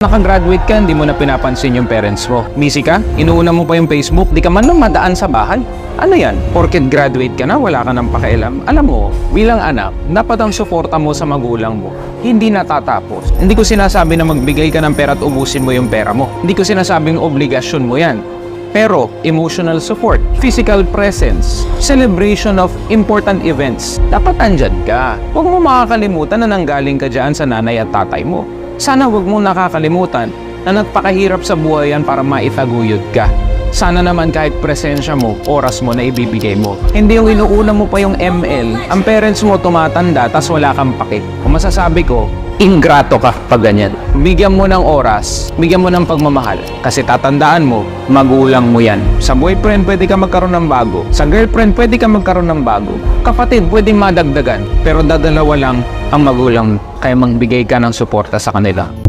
Nakagraduate ka, hindi mo na pinapansin yung parents mo. Busy ka? Inuuna mo pa yung Facebook, di ka man lang madaan sa bahay. Ano yan? Porket graduate ka na, wala ka nang pakialam. Alam mo, bilang anak, dapat ang suporta mo sa magulang mo hindi natatapos. Hindi ko sinasabi na magbigay ka ng pera at ubusin mo yung pera mo. Hindi ko sinasabing obligasyon mo yan. Pero, emotional support, physical presence, celebration of important events, dapat andyan ka. Huwag mo makakalimutan na nanggaling ka dyan sa nanay at tatay mo. Sana huwag mong nakakalimutan na nagpakahirap sa buhay yan para maitaguyod ka. Sana naman kahit presensya mo, oras mo na ibibigay mo. Hindi yung inuuna mo pa yung ML, ang parents mo tumatanda tas wala kang pake. Kung masasabi ko, ingrato ka pag ganyan. Bigyan mo ng oras, bigyan mo ng pagmamahal. Kasi tatandaan mo, magulang mo yan. Sa boyfriend, pwede ka magkaroon ng bago. Sa girlfriend, pwede ka magkaroon ng bago. Kapatid, pwedeng madagdagan. Pero dadalawa lang ang magulang, kaya magbigay ka ng suporta sa kanila.